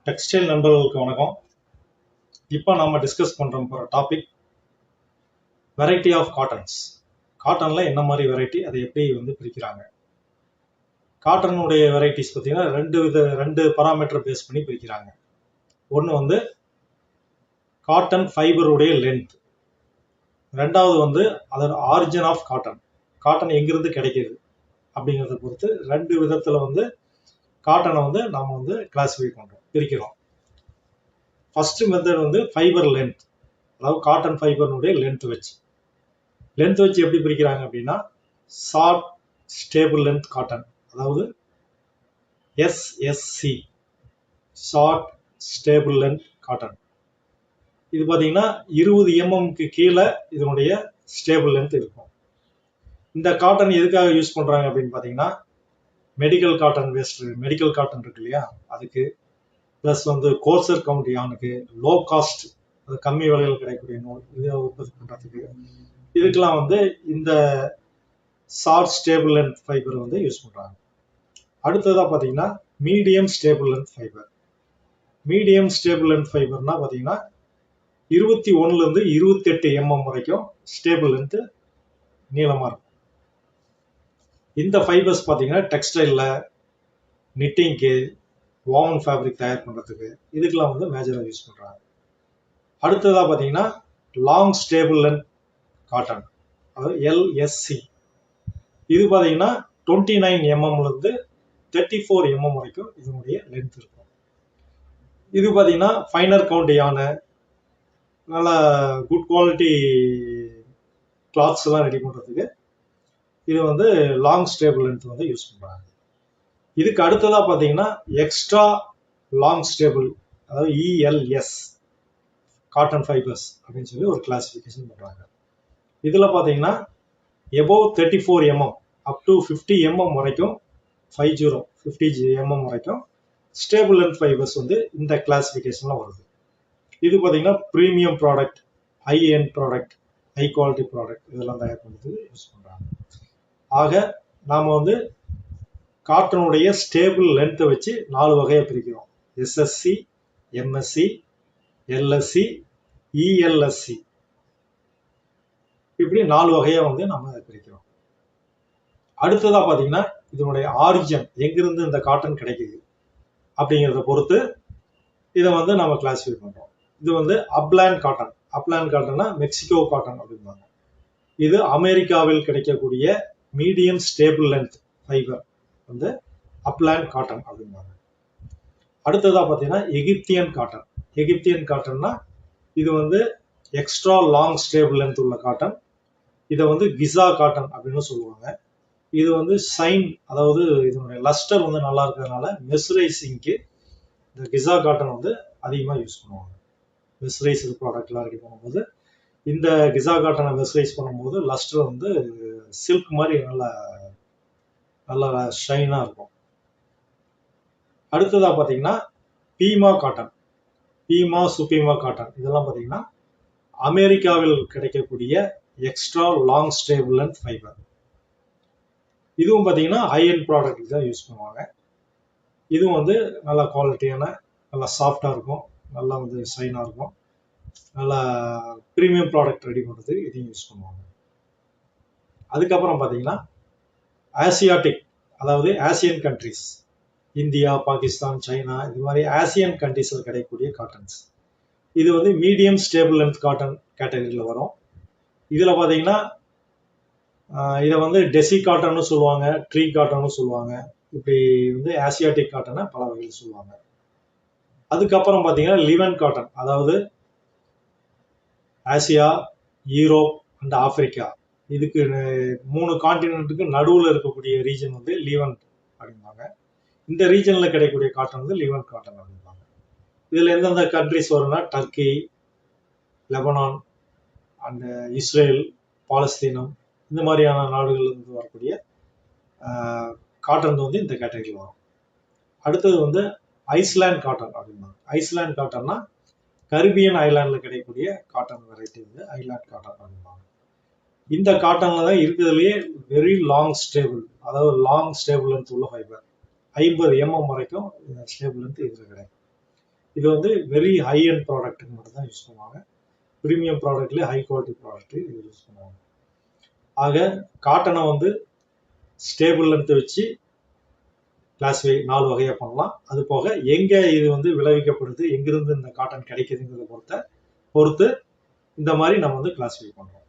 Textile நண்பர்களுக்கு வணக்கம். இப்போ நாம டிஸ்கஸ் போகிற டாபிக் வெரைட்டி ஆஃப் காட்டன்ஸ். காட்டனில் என்ன மாதிரி வெரைட்டி, அதை எப்படி பிரிக்கிறாங்க. காட்டனுடைய வெரைட்டிஸ் பார்த்தீங்கன்னா ரெண்டு பராமீட்டர் பேஸ் பண்ணி பிரிக்கிறாங்க. ஒன்று காட்டன் ஃபைபருடைய லென்த், ரெண்டாவது அதோட ஆரிஜின் ஆஃப் காட்டன். காட்டன் எங்கிருந்து கிடைக்கிது அப்படிங்கிறத பொறுத்து ரெண்டு விதத்தில் காட்டனை நாம் கிளாஸிஃபை பண்ணுறோம், பிரிக்கிறோம். ஃபர்ஸ்ட் மெத்தட் ஃபைபர் லென்த், அதாவது காட்டன் ஃபைபருடைய லென்த் வச்சு எப்படி பிரிக்கிறாங்க அப்படின்னா ஷார்ட் ஸ்டேபிள் லென்த் காட்டன், அதாவது SSC short staple length cotton. இது பார்த்தீங்கன்னா 20 mm கீழே இதனுடைய ஸ்டேபிள் லென்த் இருக்கும். இந்த காட்டன் எதுக்காக யூஸ் பண்றாங்க அப்படின்னு பார்த்தீங்கன்னா medical cotton waste, medical cotton இருக்கு இல்லையா, அதுக்கு ப்ளஸ் கோர்சர் கவுண்ட் யானுக்கு, லோ காஸ்ட், அது கம்மி விலையில் கிடைக்கக்கூடிய நூல் இதை உற்பத்தி பண்ணுறதுக்கு, இதுக்கெல்லாம் இந்த short staple length fibre use பண்ணுறாங்க. அடுத்ததாக பார்த்தீங்கன்னா medium staple length fibre. Medium staple length ஃபைபர்னா பார்த்தீங்கன்னா 21 to 28 mm வரைக்கும் ஸ்டேபிள் லென்த் நீளமாக இருக்கும். இந்த ஃபைபர்ஸ் பார்த்தீங்கன்னா டெக்ஸ்டைலில், நிட்டிங்க்கு, வார்ம் ஃபேப்ரிக் தயார் பண்ணுறதுக்கு, இதுக்கெல்லாம் மேஜராக யூஸ் பண்ணுறாங்க. அடுத்ததாக பார்த்தீங்கன்னா லாங் ஸ்டேபிள் லென்த் காட்டன், அதாவது LSC. இது பார்த்தீங்கன்னா 29 mm 34 mm வரைக்கும் இதனுடைய லென்த் இருக்கும். இது பார்த்தீங்கன்னா ஃபைனர் கவுண்ட் யான, நல்ல குட் குவாலிட்டி கிளாத்ஸ் எல்லாம் ரெடி பண்ணுறதுக்கு இது லாங் ஸ்டேபிள் லென்த் யூஸ் பண்ணுறாங்க. இதுக்கு அடுத்ததாக பார்த்தீங்கன்னா எக்ஸ்ட்ரா லாங் ஸ்டேபிள், அதாவது ELS காட்டன் ஃபைபர்ஸ் அப்படின்னு சொல்லி ஒரு கிளாசிஃபிகேஷன் பண்ணுறாங்க. இதில் பார்த்தீங்கன்னா above 34 mm up to 50 mm வரைக்கும் 50 mm வரைக்கும் ஸ்டேபிள் லென்த் ஃபைபர்ஸ் இந்த கிளாசிஃபிகேஷனில் வருது. இது பார்த்தீங்கன்னா premium product, high end product, high quality product இதெல்லாம் தயார் பண்ணுறதுக்கு யூஸ் பண்ணுறாங்க. ஆக நாம் காட்டனுடைய ஸ்டேபிள் லென்த்தை வச்சு 4 வகையை பிரிக்கிறோம். SSC, MSC, LSC, ELSC, இப்படி 4 வகையா நம்ம பிரிக்கிறோம். அடுத்ததா பாத்தீங்கன்னா இதனுடைய ஆரிஜின், எங்கிருந்து இந்த காட்டன் கிடைக்குது அப்படிங்கிறத பொறுத்து இதை நம்ம கிளாசிஃபை பண்றோம். இது அப்லாண்ட் காட்டன். அப்லாண்ட் காட்டன்னா மெக்சிகோ காட்டன் அப்படிம்பாங்க. இது அமெரிக்காவில் கிடைக்கக்கூடிய medium staple length fibre upland cotton அப்படிம்பாங்க. அடுத்ததா பார்த்தீங்கன்னா எகிப்தியன் காட்டன். எகிப்தியன் காட்டன்னா இது எக்ஸ்ட்ரா லாங் ஸ்டேபிள் லென்த் உள்ள காட்டன். இதை கிசா காட்டன் அப்படின்னு சொல்லுவாங்க. இது சைன், அதாவது இதனுடைய லஸ்டர் நல்லா இருக்கிறதுனால மெஸ்ரைசிங்க்கு இந்த கிசா காட்டன் அதிகமாக யூஸ் பண்ணுவாங்க. மெஸ்ரைஸ் ப்ராடக்ட்லாம் ரெடி பண்ணும்போது இந்த கிசா காட்டனை மெஸ்ரைஸ் பண்ணும்போது லஸ்டர் சில்க் மாதிரி நல்லா ஷைனாக இருக்கும். அடுத்ததாக பார்த்தீங்கன்னா பீமா காட்டன், பீமா, சுபீமா காட்டன், இதெல்லாம் பார்த்தீங்கன்னா அமெரிக்காவில் கிடைக்கக்கூடிய extra long staple length fibre. இதுவும் பார்த்தீங்கன்னா ஹை எண்ட் ப்ராடக்ட் தான் யூஸ் பண்ணுவாங்க. இதுவும் நல்ல குவாலிட்டியான, நல்லா சாஃப்டாக இருக்கும், நல்லா ஷைனாக இருக்கும், நல்லா ப்ரீமியம் ப்ராடக்ட் ரெடி பண்ணுறதுக்கு இதையும் யூஸ் பண்ணுவாங்க. அதுக்கப்புறம் பார்த்தீங்கன்னா ஆசியாட்டிக், அதாவது Asian countries, India, Pakistan, China, இது மாதிரி ஆசியன் கண்ட்ரிஸில் கிடைக்கக்கூடிய காட்டன்ஸ். இது மீடியம் ஸ்டேபிள் லென்த் காட்டன் கேட்டகரியில் வரும். இதில் பார்த்தீங்கன்னா இதை டெசி காட்டன்னு சொல்லுவாங்க, ட்ரீ காட்டன்னு சொல்லுவாங்க. இப்படி ஆசியாட்டிக் காட்டனை பல வகையில் சொல்லுவாங்க. அதுக்கப்புறம் பார்த்தீங்கன்னா லிவன் காட்டன், அதாவது ஆசியா, யூரோப் அண்ட் ஆப்பிரிக்கா, இதுக்கு 3 கான்டினென்ட்டுக்கு நடுவில் இருக்கக்கூடிய ரீஜன் லிவன் அப்படிம்பாங்க. இந்த ரீஜனில் கிடைக்கக்கூடிய காட்டன் லிவன் காட்டன் அப்படிம்பாங்க. இதில் எந்தெந்த கண்ட்ரிஸ் வரும்னா டர்க்கி, லெபனான் அண்ட் இஸ்ரேல், பாலஸ்தீனம், இந்த மாதிரியான நாடுகளிலிருந்து வரக்கூடிய காட்டன் இந்த கேட்டகரியில் வரும். அடுத்தது ஐஸ்லாண்ட் காட்டன் அப்படிம்பாங்க. ஐஸ்லாண்ட் காட்டன்னா கரிபியன் ஐலாண்டில் கிடைக்கக்கூடிய காட்டன் வெரைட்டி ஐலாண்ட் காட்டன் அப்படிம்பாங்க. இந்த காட்டன்ல தான் இருக்கிறதுலேயே வெரி லாங் ஸ்டேபிள், அதாவது லாங் ஸ்டேபிள் லென்த் உள்ள ஃபைபர் 50 mm வரைக்கும் ஸ்டேபிள் லென்த் இதில் கிடைக்கும். இது வந்து வெரி ஹை அண்ட் ப்ராடக்ட்டுக்கு மட்டும் தான் யூஸ் பண்ணுவாங்க. ப்ரீமியம் ப்ராடக்ட்லேயே ஹை குவாலிட்டி ப்ராடக்ட் இது யூஸ் பண்ணுவாங்க. ஆக காட்டனை வந்து ஸ்டேபிள் லென்த் வச்சு கிளாஸிஃபை 4 வகையா பண்ணலாம். அது போக எங்க இது வந்து விளைவிக்கப்படுது, எங்கிருந்து இந்த காட்டன் கிடைக்குதுங்கிறத பொறுத்து இந்த மாதிரி நம்ம வந்து கிளாஸிஃபை பண்றோம்.